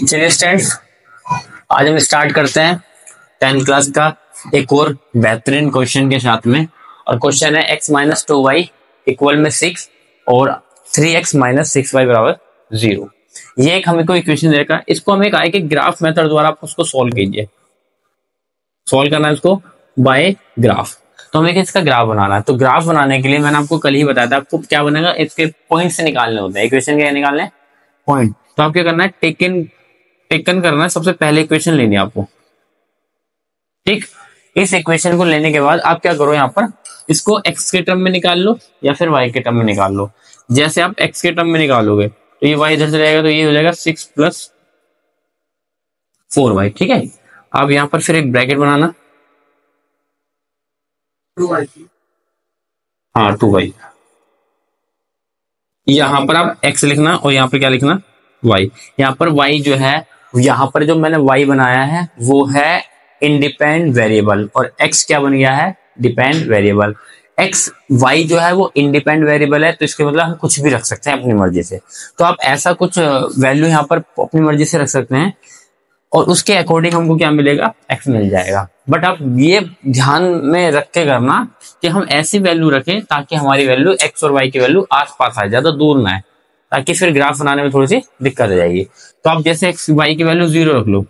चलिए स्टूडेंट्स, आज हम स्टार्ट करते हैं 10th क्लास का एक और बेहतरीन क्वेश्चन के साथ में। और क्वेश्चन है x माइनस 2y इक्वल में 6 और 3x माइनस 6y बराबर 0। ये एक हमें को इक्वेशन देगा, इसको हमें कहा है कि ग्राफ मेथड द्वारा आप उसको सॉल्व कीजिए। सॉल्व करना है इसको बाय ग्राफ। तो हमें इसका ग्राफ बनाना है। तो ग्राफ बनाने के लिए मैंने आपको कल ही बताया था, आपको क्या बनेगा, इसके पॉइंट्स निकालने होते हैं। इक्वेशन क्या निकालने, पॉइंट। तो आप क्या करना है, टेकन करना है। सबसे पहले इक्वेशन लेनी है आपको, ठीक। इस इक्वेशन को लेने के बाद आप क्या करो, यहाँ पर इसको x के टर्म में निकाल लो या फिर y के टर्म में निकाल लो। जैसे आप x के टर्म में निकालोगे तो ये y इधर से जाएगा, तो ये हो जाएगा 6 + 4y, ठीक है। अब यहाँ पर फिर एक ब्रैकेट बनाना, 2y, हाँ 2y। यहाँ पर आप x लिखना और यहाँ पर क्या लिखना, y। यहाँ पर y जो है, यहाँ पर जो मैंने y बनाया है वो है इंडिपेंडेंट वेरिएबल और x क्या बन गया है, डिपेंडेंट वेरिएबल। x y जो है वो इंडिपेंडेंट वेरिएबल है, तो इसके मतलब हम कुछ भी रख सकते हैं अपनी मर्जी से। तो आप ऐसा कुछ वैल्यू यहाँ पर अपनी मर्जी से रख सकते हैं और उसके अकॉर्डिंग हमको क्या मिलेगा, x मिल जाएगा। बट आप ये ध्यान में रख के करना कि हम ऐसी वैल्यू रखें ताकि हमारी वैल्यू x और y की वैल्यू आसपास आए, ज्यादा दूर ना है, ताकि फिर ग्राफ बनाने में थोड़ी सी दिक्कत आ जाएगी। तो आप जैसे x y की वैल्यू 0 रख लो,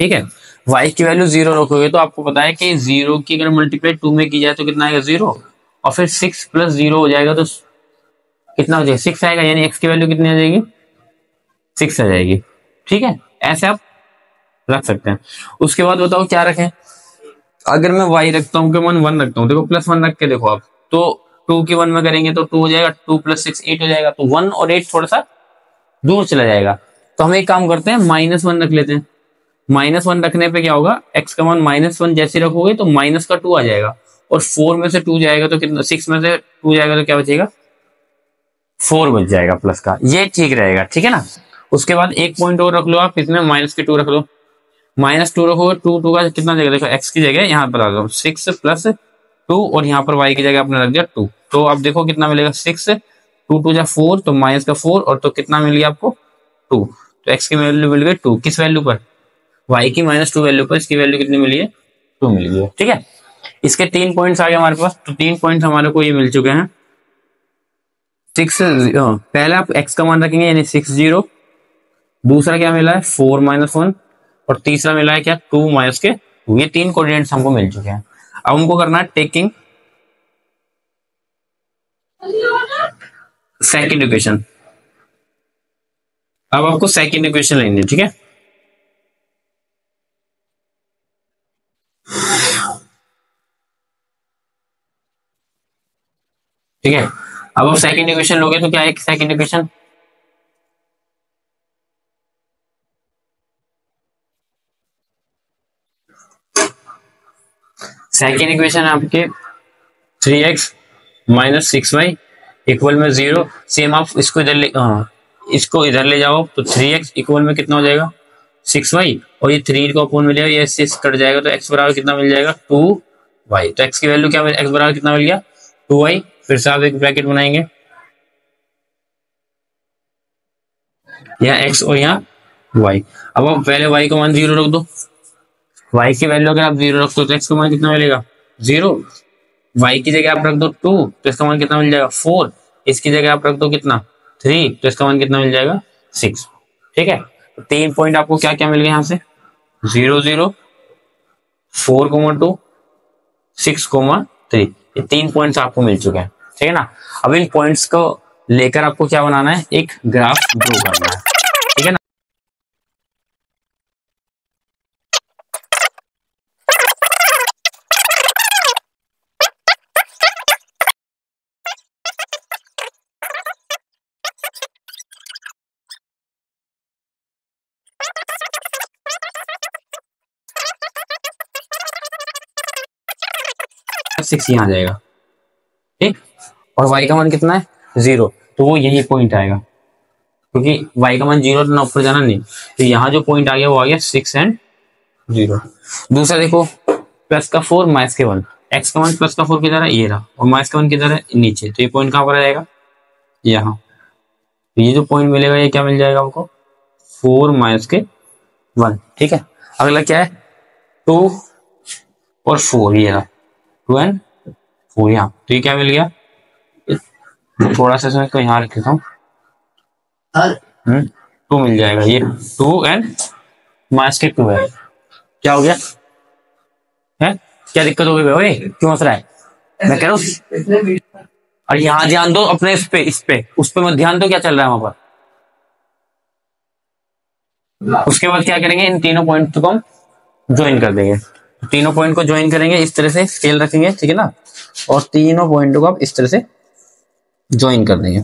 ठीक है। y की वैल्यू 0 रखोगे तो आपको पता है कि 0 की अगर मल्टीप्लाई 2 में की जाए तो कितना आएगा, 0। और फिर 6 + 0 हो जाएगा तो कितना हो जाएगा, 6 आएगा। यानी x की वैल्यू कितनी आ जाएगी, 6 आ जाएगी, ठीक है। ऐसे आप रख सकते हैं। उसके बाद बताओ क्या रखें। अगर मैं y रखता हूँ कि 1 रखता हूँ, देखो +1 रख के देखो आप, तो 2 की 1 में करेंगे तो 2 हो जाएगा, 2 + 6 8 हो जाएगा। तो 1 और 8 थोड़ा सा दूर चला जाएगा। तो हम एक काम करते हैं, -1 रख लेते हैं। -1 रखने पे क्या होगा, x का मान -1 जैसे रखोगे तो माइनस का 2 आ जाएगा और 4 में से 2 जाएगा तो कितना, 6 में से 2 जाएगा तो क्या बचेगा, 4 बच जाएगा प्लस का। ये ठीक रहेगा, ठीक है ना। उसके बाद एक पॉइंट और रख लो आप, इसमें -2 रख लो। -2 रखोगे, 2 का कितना जगह, देखो x की जगह यहाँ पर आ जाओ 6 + 2 और यहाँ पर y की जगह आपने रख दिया 2। तो अब देखो कितना मिलेगा, 6 2 2 = 4, तो -4 और तो कितना मिल गया आपको 2। तो x की वैल्यू मिल गई 2, किस वैल्यू पर, y की -2 वैल्यू पर। इसकी वैल्यू कितनी मिली है, 2 मिल गई है, ठीक है। इसके 3 पॉइंट्स आ गए हमारे पास। तो 3 पॉइंट्स हमारे को ये मिल चुके हैं। 6 पहले आप x का मान रखेंगे यानी 6 0, दूसरा क्या मिला है 4 - 1 और तीसरा मिला है क्या 2 - 2। ये 3 कोऑर्डिनेट्स हमको मिल चुके हैं। अब हमको करना है टेकिंग सेकंड इक्वेशन। अब आपको सेकंड इक्वेशन लेनी है, ठीक है। ठीक है, अब आप सेकंड इक्वेशन लोगे तो क्या है सेकंड इक्वेशन, सेकंड इक्वेशन आपके 3x - 6y इक्वल में 0। सेम आप इसको इधर ले, इसको इधर ले जाओ तो 3x इक्वल में कितना हो जाएगा, 6y। और ये 3 को अपोन मिलेगा, ये 6 कट जाएगा तो x बराबर कितना मिल जाएगा, 2y। तो x की वैल्यू क्या, x बराबर कितना मिल गया, 2y। फिर से आप एक ब्रैकेट बनाएंगे, यहाँ x और यहाँ y। अब आप पहले y का मान 0 रख दो। y की वैल्यू अगर आप 0 रख दो तो x का मान कितना मिलेगा, 0। y की जगह आप रख दो 2 तो इसका मान कितना मिल जाएगा, 4। इसकी जगह आप रख दो कितना, 3 तो इसका मान कितना मिल जाएगा, 6, ठीक है। तो 3 पॉइंट आपको क्या क्या मिल गए यहाँ से, 0 0 4, 2 6, 3। ये 3 पॉइंट्स आपको मिल चुके हैं, ठीक है ना। अब इन पॉइंट्स को लेकर आपको क्या बनाना है, एक ग्राफ ड्रॉ करना है, ठीक है ना। सिक्स यहाँ जाएगा, ठीक। और y का मान कितना है, 0, तो वो यही पॉइंट आएगा क्योंकि y का मान 0 तो ऊपर जाना नहीं। तो यहाँ जो पॉइंट आ गया वो आ गया 6 और 0। दूसरा देखो +4 -1, x का मान +4 किधर है, ये रहा, और माइनस का मान किधर है, नीचे। तो ये पॉइंट कहाँ पर आ जाएगा, यहाँ। तो ये जो पॉइंट मिलेगा ये क्या मिल जाएगा आपको, 4 माइनस के 1, ठीक है। अगला क्या है 2 और 4, ये रहा 2 एंड 4 यहाँ, तो ये क्या मिल गया, थोड़ा सा इसको यहाँ रख देता हूँ, 2 मिल जाएगा, ये 2 एंड माइनस के 2 है, क्या हो गया है, क्या दिक्कत हो गई भाई, क्यों हंस रहा है, मैं कह रहा हूँ। और यहाँ ध्यान दो अपने इस पे उस पे मत ध्यान दो क्या चल रहा है वहां पर। उसके बाद क्या करेंगे, इन तीनों पॉइंट को हम ज्वाइन कर देंगे, तीनों पॉइंट को ज्वाइन करेंगे, इस तरह से स्केल रखेंगे, ठीक है ना, और तीनों पॉइंटों को आप इस तरह से ज्वाइन कर देंगे,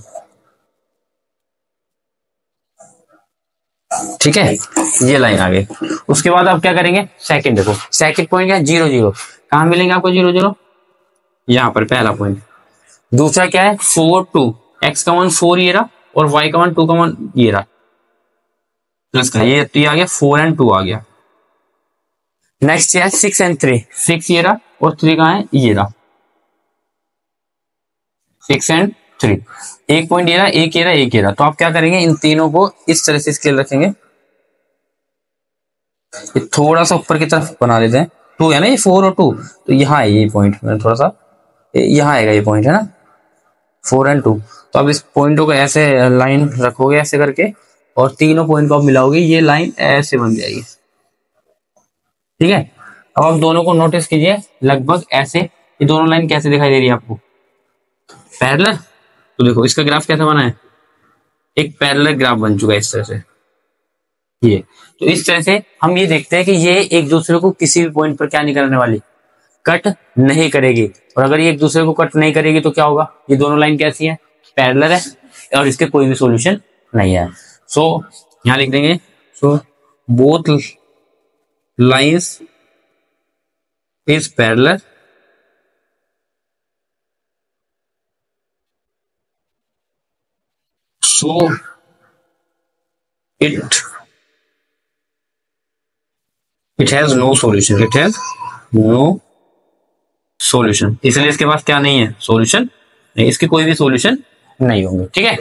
ठीक है, ये लाइन आ गई। उसके बाद आप क्या करेंगे, सेकंड देखो, सेकंड पॉइंट क्या है 0 0, कहां मिलेंगे आपको 0 0, यहाँ पर पहला पॉइंट। दूसरा क्या है 4 2, x का मान 4 ये रहा और y का मान 2 का मान ये रहा, प्लस का ये तो ये आ गया 4 एंड 2 आ गया। नेक्स्ट क्या है 6 एंड 3, 6 ये रहा और 3 कहां है, ये रहा 6 एंड 3, एक पॉइंट ये रहा, एक ये रहा, एक ये रहा, तो आप क्या करेंगे, इन तीनों को इस तरह से स्केल रखेंगे, ये थोड़ा सा ऊपर की तरफ बना लेते हैं, 2 है ना, ये 4 और 2, तो यहाँ है ये पॉइंट, मैं थोड़ा सा यहाँ आएगा ये पॉइंट है ना 4 एंड 2, तो अब इस पॉइंटों को ऐसे लाइन रखोगे ऐसे करके और तीनों पॉइंट को आप मिलाओगे, ये लाइन ऐसे बन जाएगी, ठीक है। अब आप दोनों को नोटिस कीजिए लगभग ऐसे, ये दोनों लाइन कैसे दिखाई दे रही है आपको, पैरेलल, तो देखो इसका ग्राफ कैसा बना है, एक पैरेलल ग्राफ बन चुका है इस तरह से, ये तो इस तरह से हम ये देखते हैं कि ये एक दूसरे को किसी भी पॉइंट पर क्या नहीं करने वाली, कट नहीं करेगी, और अगर ये एक दूसरे को कट नहीं करेगी तो क्या होगा, ये दोनों लाइन कैसी है, पैरेलल है और इसके कोई भी सॉल्यूशन नहीं है। सो यहां लिख देंगे, so both lines is parallel so it has no solution, it has no solution, इसलिए इसके पास क्या नहीं है, सॉल्यूशन नहीं, इसके कोई भी सॉल्यूशन नहीं होंगे, ठीक है।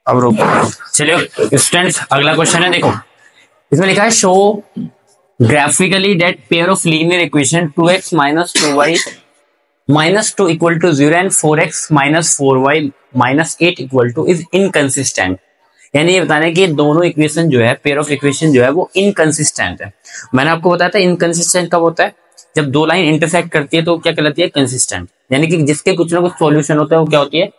अब रुको, चलिए स्टूडेंट्स अगला क्वेश्चन है, देखो इसमें लिखा है show graphically that pair of linear equation 2x minus 2y minus 2 equal to 0 and 4x minus 4y minus 8 equal to is inconsistent, यानी ये बताना है कि दोनों इक्वेशन जो है, पेयर ऑफ इक्वेशन जो है वो इनकंसिस्टेंट है। मैंने आपको बताया था इनकंसिस्टेंट कब होता है, जब दो लाइन इंटरसेक्ट करती है तो क्या कहलाती है, कंसिस्टेंट, यानी कि जिसके कुछ ना कुछ सॉल्यूशन होता है वो क्या होती है,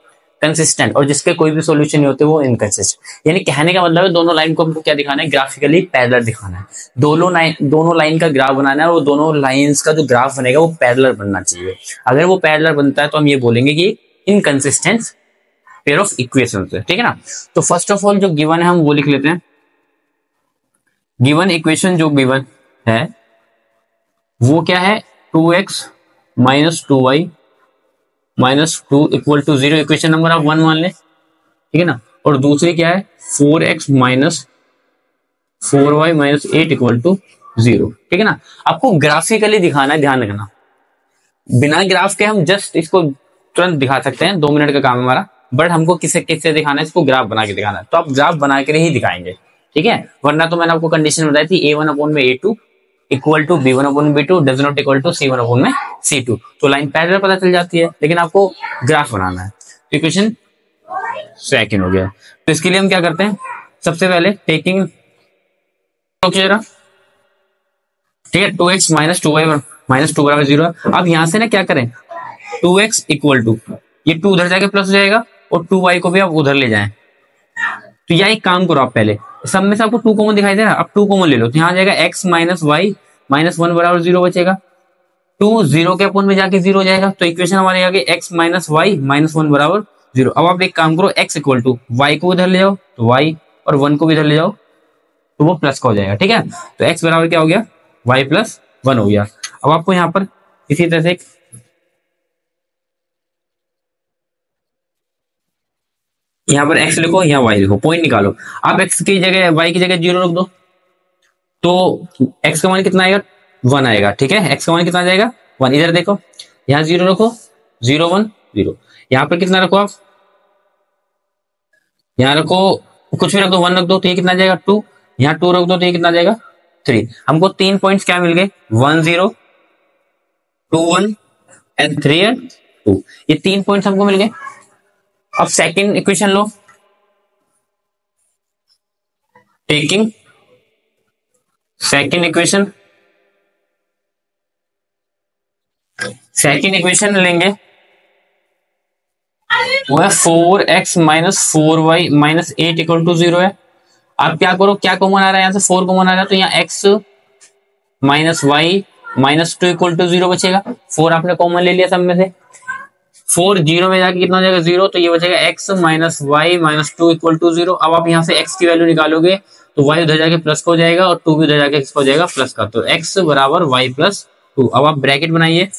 कंसिस्टेंट, और जिसके कोई भी सॉल्यूशन नहीं होते वो इनकंसिस्टेंट। यानी कहने का मतलब है दोनों लाइन को हमको क्या दिखाना है, ग्राफिकली पैरेलल दिखाना है, दोनों लाइन का ग्राफ बनाना है, और दोनों लाइंस का जो ग्राफ बनेगा वो पैरेलल बनना चाहिए। अगर वो पैरेलल बनता है तो हम ये बोलेंगे कि इनकंसिस्टेंट पेयर ऑफ इक्वेशन है, ठीक है ना। तो फर्स्ट ऑफ ऑल जो गिवन है हम वो लिख लेते हैं, गिवन इक्वेशन जो गिवन है वो क्या है, 2x minus 2y minus 2 equal to 0, equation number आप 1 मान लें, ठीक है ना। और दूसरी क्या है 4x minus 4y minus 8 equal to 0, ठीक है ना। आपको ग्राफिकली दिखाना है, ध्यान रखना, बिना ग्राफ के हम जस्ट इसको तुरंत दिखा सकते हैं, 2 मिनट का काम है हमारा, बट हमको किससे दिखाना है, इसको ग्राफ बना के दिखाना है, तो आप ग्राफ बना के ही दिखाएंगे, ठीक है। वरना तो मैंने आपको कंडीशन बताई थी a1/a2 equal to b1/b2 does not equal to c1/c2, तो लाइन पैरेलल पता चल जाती है, लेकिन आपको ग्राफ बनाना है। तो इक्वेशन सेकंड हो गया, तो इसके लिए हम क्या करते हैं, सबसे पहले टेकिंग ठीक है 2x minus 2y minus 2 बराबर 0। अब यहां से ना क्या करें, 2x इक्वल टू ये 2 उधर जाके प्लस हो जाएगा और 2y को भी आप उधर ले जाएं, तो यह एक काम करो, आप पहले सब में से आपको 2 कॉमन दिखाई दे रहा है, अब 2 कॉमन ले लो, तो यहाँ आ जाएगा x माइनस वाई माइनस 1 बराबर 0 बचेगा, 2 0 के अपोन में जाके 0 हो जाएगा, तो इक्वेशन हमारे आगे x माइनस वाई माइनस 1 बराबर 0। अब आप एक काम करो, x इक्वल टू वाई को इधर ले जाओ तो y और 1 को भी इधर ले जाओ तो वो प्लस का हो जाएगा, ठीक है। तो x बराबर क्या हो गया, y प्लस 1 हो गया। अब आपको यहाँ पर इसी तरह से यहाँ पर x लिखो, यहाँ y लिखो, पॉइंट निकालो, आप x की जगह y की जगह 0 रख दो, तो x का मान कितना आएगा 1 आएगा, ठीक है। x का मान कितना आ जाएगा 1, इधर देखो यहाँ 0 रखो, 0 1 0, यहाँ पर कितना रखो आप, यहाँ रखो कुछ भी रख दो, 1 रख दो तो ये कितना जाएगा 2, यहाँ 2 रख दो तो ये कितना जाएगा 3। हमको 3 पॉइंट्स क्या मिल गए, 1 0 2 1 एंड 3 एंड 2, ये 3 पॉइंट्स हमको मिल गए। अब सेकंड इक्वेशन लो, टेकिंग सेकंड इक्वेशन लेंगे, वो है 4x minus 4y minus 8 equal to 0 है। आप क्या करो, क्या कॉमन आ रहा है यहाँ से, 4 कॉमन आ रहा है तो यहाँ x minus Y minus 2 equal to 0 बचेगा। 4 आपने कॉमन ले लिया सब में से, 4 0 में जाके कितना हो जाएगा 0, तो ये बचेगा x minus Y minus 2 equal to 0। अब आप यहाँ से x की वैल्यू निकालोगे तो y उधर जाके प्लस हो जाएगा और 2 भी उधर जाके x हो जाएगा प्लस का, तो x बराबर y प्लस 2। अब आप ब्रैकेट बनाइए,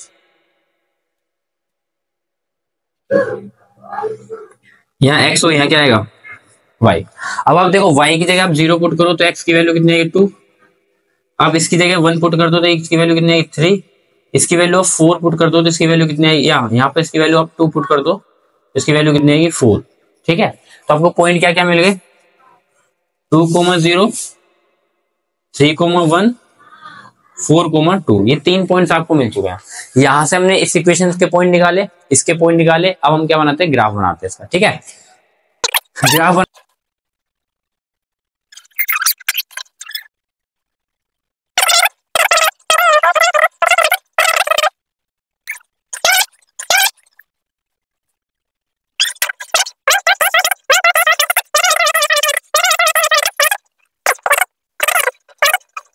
यहाँ x हो, यहाँ क्या आएगा y। अब आप देखो y की जगह आप 0 पुट करो तो x की वैल्यू कितनी आएगी 2, आप इसकी जगह 1 पुट कर दो तो x की वैल्यू कितनी आएगी 3, इसकी वैल्यू आप 4 पुट कर दो तो इसकी वैल्यू कितनी आएगी, यहाँ पे इसकी वैल्यू आप 2 पुट कर दो तो इसकी वैल्यू कितनी आएगी 4। ठीक है, तो आपको पॉइंट क्या क्या मिल गए, 2 0 3 1 4 2, ये 3 पॉइंट्स आपको मिल चुके हैं। यहां से हमने इस इक्वेशन के पॉइंट निकाले, इसके पॉइंट निकाले, अब हम क्या बनाते हैं, ग्राफ बनाते हैं इसका। ठीक है, ग्राफ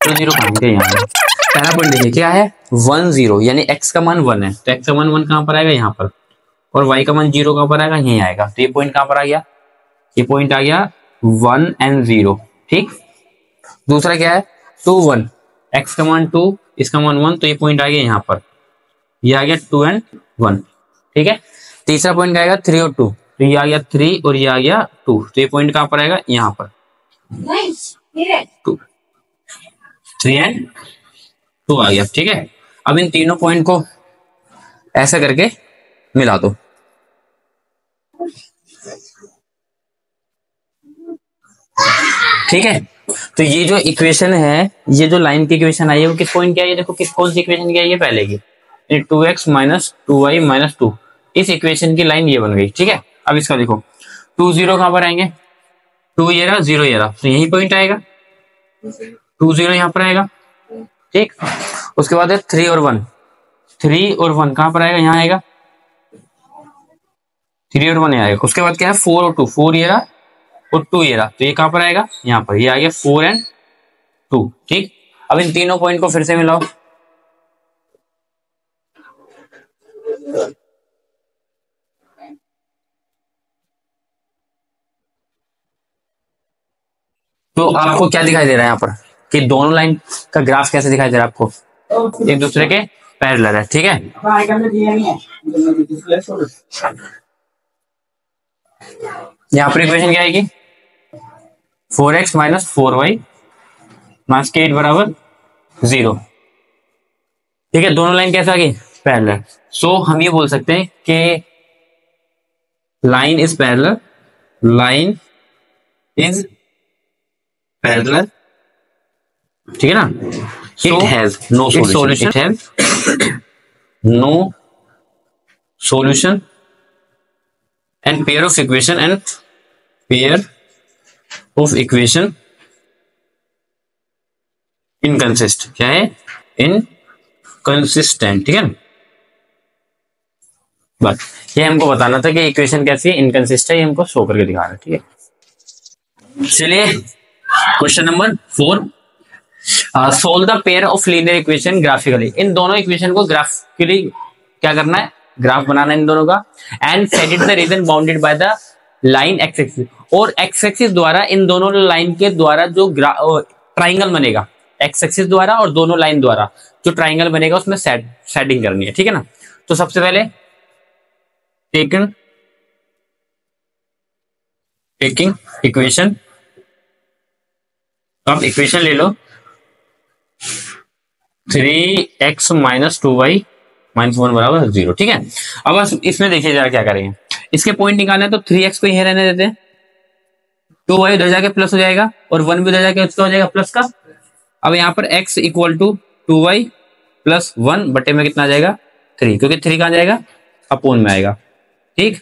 तो 0 कहां गए, यहाँ पहला पॉइंट देखिए क्या है 1 0, यानी x का मान 1 है तो x का मान 1 कहां पर आएगा, यहाँ पर, और y का मान 0 कहां पर आएगा, यहीं आएगा। तो ये पॉइंट कहां पर आ गया, ये पॉइंट आ गया 1 एंड 0। ठीक, दूसरा क्या है 2 1, x का मान 2 इसका मान 1, तो ये पॉइंट आ गया यहाँ पर, ये आ गया 2 एंड 1। ठीक है, तीसरा पॉइंट आएगा 3 और 2, तो ये आ गया 3 और ये आ गया 2, तो ये पॉइंट कहां पर आएगा, यहाँ पर 2 3 एंड 2 आ गया। ठीक है, अब इन तीनों पॉइंट को ऐसा करके मिला दो, ठीक है। तो ये जो इक्वेशन है, ये जो लाइन की इक्वेशन आई है वो किस पॉइंट की आई है, देखो किस कौन सी इक्वेशन की आई है, पहले की 2x माइनस 2y माइनस 2, इस इक्वेशन की लाइन ये बन गई। ठीक है, अब इसका देखो 2 0 कहां पर आएंगे, 2 ये रहा 0 ये रहा, तो यही पॉइंट आएगा, 2 0 यहां पर आएगा। ठीक, उसके बाद है 3 और 1, 3 और 1 कहां पर आएगा, यहाँ आएगा, 3 और 1 यहाँ आएगा। उसके बाद क्या है 4 और 2, 4 ये रहा और 2 ये रहा, तो ये कहां पर आएगा, यहाँ पर, ये आ गया 4 एंड 2। ठीक, अब इन तीनों पॉइंट को फिर से मिलाओ, तो आपको क्या दिखाई दे रहा है यहाँ पर कि दोनों लाइन का ग्राफ कैसे दिखाई दे रहा है आपको, एक दूसरे के पैरेलल है। ठीक है, यहाँ पर इक्वेशन क्या आएगी 4x माइनस 4y माइनस के 8 बराबर 0। ठीक है, दोनों लाइन कैसे आ गई, पैरेलल। सो हम ये बोल सकते हैं कि line is parallel, line is parallel. ठीक है ना, it has no solution, it has no solution and pair of equation and pair of equation inconsist, क्या है, इनकंसिस्टेंट। ठीक है, बस ये हमको बताना था कि इक्वेशन कैसी है, इनकंसिस्टेंट, ये हमको शो करके दिखा रहा है। ठीक है, चलिए question number 4, solve the pair of linear equation graphically. इन दोनों इक्वेशन को ग्राफिकली क्या करना है, ग्राफ बनाना है इन दोनों का, and set it the reason bounded by the line x axis, और एक्स एक्सिस द्वारा इन दोनों लाइन के द्वारा जो ट्राइंगल बनेगा, एक्स एक्सिस द्वारा और दोनों लाइन द्वारा जो ट्राइंगल बनेगा उसमें सेटिंग करनी है। ठीक है ना, तो सबसे पहले टेकिंग इक्वेशन, तो आप इक्वेशन ले लो 3x माइनस 2y माइनस 1 बराबर 0। ठीक है, अब इसमें देखिए जरा क्या करेंगे, इसके पॉइंट निकालना है तो 3x को यहीं रहने देते हैं, 2y उधर जाके प्लस हो जाएगा और 1 भी उधर जाके उसका हो जाएगा प्लस का। अब यहाँ पर x equal to 2y plus 1 बटे में कितना आ जाएगा 3, क्योंकि 3 कहाँ जाएगा अपोन में आएगा। ठीक,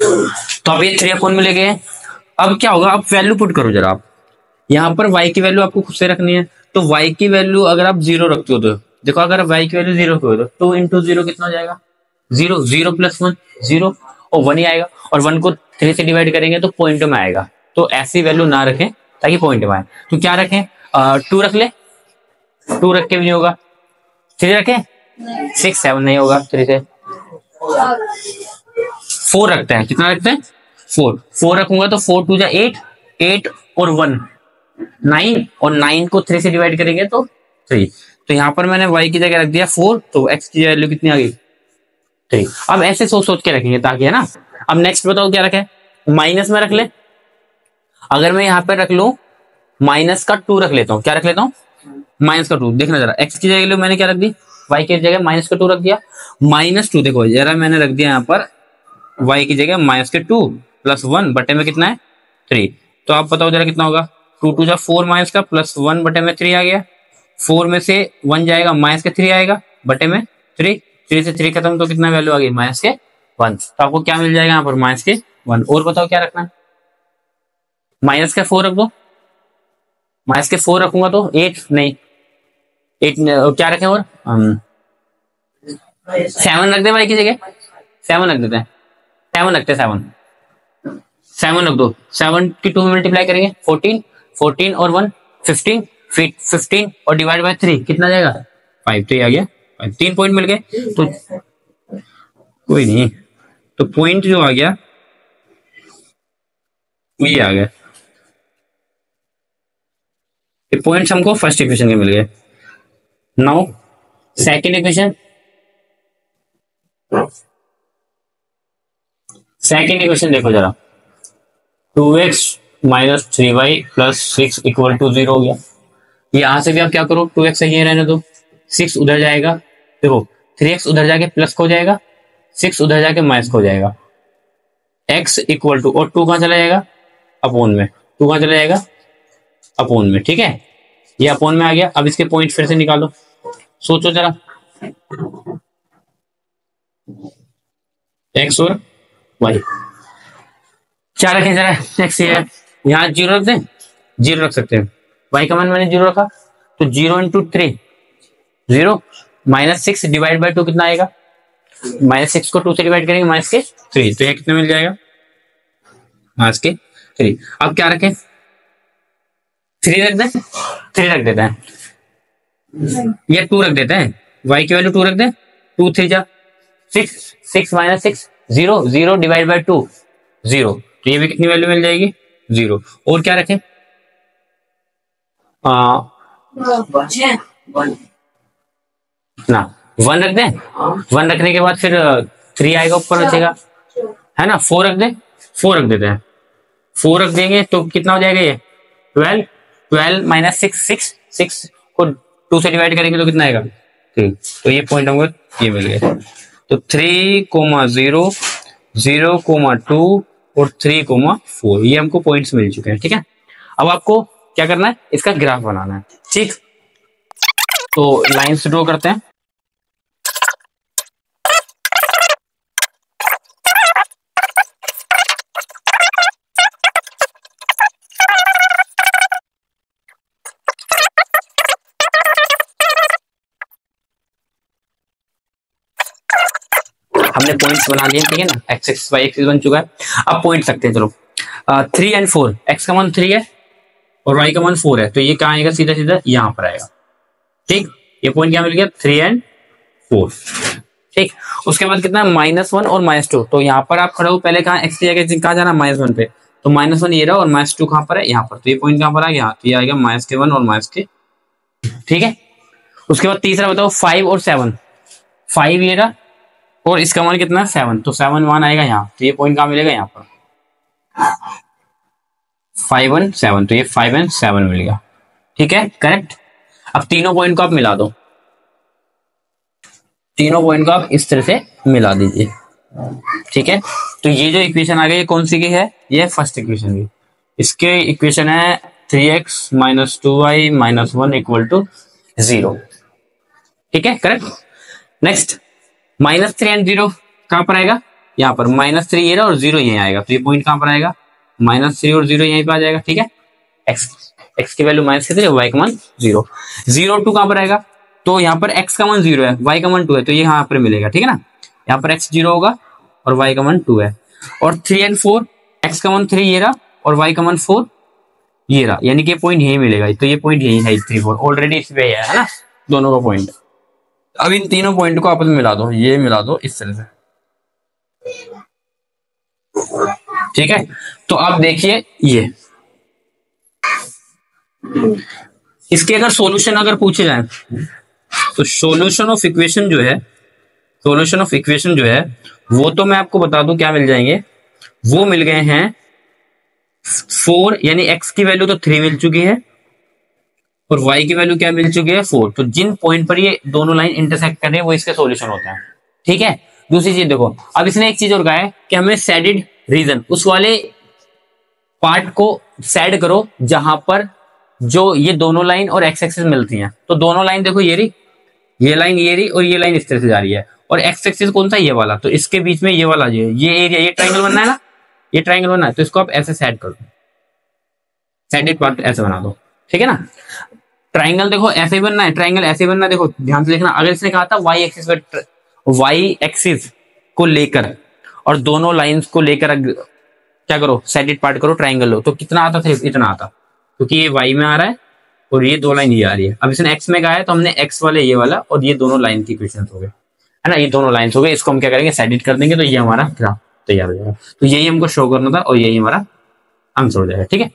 तो अब ये 3 अपोन में ले गए। अब क्या होगा, अब वैल्यू पुट करो जरा आप। यहाँ पर y की वैल्यू आपको खुद से रखनी है, तो y की वैल्यू अगर आप 0 रखते हो तो देखो, अगर y की वैल्यू 0 रखते हो तो 2 इंटू 0 कितना हो जाएगा 0, 0 प्लस 1 0 और 1 ही आएगा, और 1 को 3 से डिवाइड करेंगे तो पॉइंट में आएगा। तो ऐसी वैल्यू ना रखें ताकि पॉइंट में आए, तो क्या रखें 2 रख ले, 2 रख के भी नहीं होगा। 3 रखें 6 7 नहीं होगा, 3 से 4 रखते हैं, कितना रखते हैं 4 रखूंगा तो 4 2 जा 8, 8 और 1 9, और 9 को 3 से डिवाइड करेंगे तो 3। तो यहाँ पर मैंने y की जगह रख दिया 4, तो x की वैल्यू कितनी आ गई 3। अब ऐसे सोच सोच के रखेंगे ताकि, है ना। अब नेक्स्ट बताओ क्या रखें, माइनस में रख ले। अगर मैं यहाँ पे रख लू माइनस का 2 रख लेता हूँ, क्या रख लेता हूँ माइनस का 2। देखना जरा, x की जगह मैंने क्या रख दी, y की जगह माइनस का 2 रख दिया, -2। देखो जरा मैंने रख दिया यहाँ पर y की जगह -2 प्लस 1 बटे में कितना है 3। तो आप बताओ जरा कितना होगा, 2 2 जा 4 माइनस का प्लस 1 बटे में 3 आ गया। 4 में से 1 जाएगा माइनस के 3 आएगा बटे में 3, 3 से 3 खत्म तो कितना वैल्यू आ गई -1। तो आपको क्या मिल जाएगा यहाँ पर -1। और बताओ क्या रखना है, माइनस के 4 रख दो, माइनस के 4 रखूंगा तो 8 नहीं 8 क्या रखें, और 7 रख दे भाई की जगह, 7 रख देते हैं, 7 रखते हैं 7 रख दो। 7 की 2 मल्टीप्लाई करेंगे 14, 14 और 1 15, फिर 15 और डिवाइड बाय 3 कितना जाएगा 5। तो ये आ गया 3 पॉइंट मिल गए। तो कोई नहीं, तो पॉइंट जो आ गया ये आ गया, ये पॉइंट्स हमको फर्स्ट इक्वेशन के मिल गए। Now second equation, second equation देखो जरा, 2x minus 3y plus 6 equal to 0 हो गया। यहां से भी आप क्या करो, 2x यही रहने दो, 6 उधर जाएगा, देखो 3x उधर जाके प्लस को जाएगा, 6 उधर जाके माइनस को जाएगा, x इक्वल टू, और 2 कहां चला जाएगा अपोन में, 2 कहां चला जाएगा अपोन में। ठीक है, ये अपोन में आ गया। अब इसके पॉइंट फिर से निकालो, सोचो जरा, x और y क्या रखें जरा, x है यहाँ 0 रख दें, 0 रख सकते हैं, y का मान मैंने 0 रखा तो 0 इंटू 3 0, -6 डिवाइड बाय 2 कितना आएगा, -6 को 2 से डिवाइड करेंगे माइनस के 3, तो ये कितना मिल जाएगा माइनस के 3। अब क्या रखें 3 रख दें, 3 रख देते हैं, ये 2 रख देते हैं, y की वैल्यू 2 रख दें, 2 3 जा 6, 6 माइनस 6 0, 0 डिवाइड बाय 2 0, तो ये भी कितनी वैल्यू मिल जाएगी 0। और क्या रखें ना 1 रख दें, 1 रखने के बाद फिर 3 आएगा ऊपर बचेगा, है ना। 4 रख दें, 4 रख देते हैं, 4 रख देंगे तो कितना हो जाएगा ये 12, 12 माइनस 6, 6 को 2 से डिवाइड करेंगे तो कितना आएगा 3। तो ये पॉइंट हमको ये मिल गया। तो 3, 0, 0, 2 और 3, 4 ये हमको पॉइंट्स मिल चुके हैं। ठीक है, अब आपको क्या करना है, इसका ग्राफ बनाना है। ठीक, तो लाइंस ड्रॉ करते हैं। हमने पॉइंट्स बना लिए, ठीक है ना, एक्स एक्स वाई एक्सिस बन चुका है। अब पॉइंट्स रखते हैं, चलो 3 और 4, एक्स का मान 3 है और वाई का मान 4 है, तो ये कहाँ आएगा सीधा सीधा यहाँ पर आएगा। ठीक, ये पॉइंट क्या मिल गया 3 और 4। ठीक, उसके बाद कितना -1 और -2, तो यहाँ पर आप खड़े हो, पहले कहाँ एक्स की जगह कहाँ जाना -1 पे, तो -1 ये रहा और -2 कहाँ पर है यहाँ पर, तो ये पॉइंट कहाँ पर आ गया, तो ये आएगा -1 और -2। ठीक है, उसके बाद तीसरा बताओ 5 और 7, 5 ये रहा और इसका मान कितना है 7, तो 7 1 आएगा यहाँ, तो ये पॉइंट कहाँ मिलेगा यहाँ पर 5 और 7, तो ये 5 और 7 मिल गया। ठीक है, करेक्ट। अब तीनों पॉइंट को आप मिला दो, तीनों पॉइंट को आप इस तरह से मिला दीजिए, ठीक है। तो ये जो इक्वेशन आ गई कौन सी की है, ये फर्स्ट इक्वेशन की। इसके इक्वेशन है 3x - 2y - 1 = 0, ठीक है, करेक्ट। नेक्स्ट -3 एंड 0 कहां पर आएगा, यहाँ पर -3 ये रहा और 0 यहीं आएगा, तो ये पॉइंट कहां पर आएगा, -3 और 0 यहीं पर आ जाएगा, ठीक है। x की वैल्यू -3, y का मान 0, 0 2 कहां पर आएगा, तो यहाँ पर x का मान 0 है, y का मान 2 है, तो ये यहाँ पर मिलेगा, ठीक है ना। यहाँ पर x 0 होगा और y का मान 2 है। और 3 एंड 4, x का मान 3 ये रहा और y का मान 4 ये रहा, यानी कि पॉइंट यही मिलेगा, तो ये पॉइंट यही है 3 4 ऑलरेडी इस पे है ना दोनों का पॉइंट। अब इन तीनों पॉइंट को आपस में मिला दो, ये मिला दो इस तरह से, ठीक है। तो आप देखिए ये इसके अगर सॉल्यूशन अगर पूछे जाए तो सॉल्यूशन ऑफ इक्वेशन जो है, सॉल्यूशन ऑफ इक्वेशन जो है वो तो मैं आपको बता दूं क्या मिल जाएंगे, वो मिल गए हैं 4, यानी x की वैल्यू तो 3 मिल चुकी है और y की वैल्यू क्या मिल चुकी है 4। तो जिन पॉइंट पर ये दोनों लाइन इंटरसेक्ट कर रहे हैं वो इसके सॉल्यूशन होते हैं, ठीक है। दूसरी चीज देखो, अब इसने एक चीज और कहा है कि हमें शेडेड रीजन, उस वाले पार्ट को सेड करो जहां पर जो ये दोनों लाइन और एक्स एक्सिस मिलती हैं। तो दोनों लाइन देखो ये रही, ये लाइन ये रही और ये लाइन इस तरह से जा रही है, और एक्स एक्सिस कौन सा, ये वाला, तो इसके बीच में ये वाला जो है ये एरिया, ये ट्रायंगल बनना है ना, ये ट्रायंगल बनना है, तो इसको आप ऐसे सेट कर दो, सेडेड पार्ट ऐसे बना दो, ठीक है ना। ट्रायंगल देखो ऐसे ही बनना है, ट्रायंगल ऐसे ही बनना है, देखो ध्यान से देखना। अगर इसने कहा था वाई एक्सिस को लेकर और दोनों लाइंस को लेकर क्या करो, सेडेड पार्ट करो, ट्रायंगल लो, तो कितना आता था, इतना आता, क्योंकि ये y में आ रहा है और ये दो लाइन ये आ रही है। अब इसने x में कहा है तो हमने x वाले ये वाला और ये दोनों लाइन की इक्वेशन हो गए, है ना, ये दोनों लाइंस हो गए, इसको हम क्या करेंगे, सेडेड कर देंगे, तो ये हमारा ग्राफ तैयार हो जाएगा। तो यही हमको शो करना था और यही हमारा आंसर हो जाएगा, ठीक है।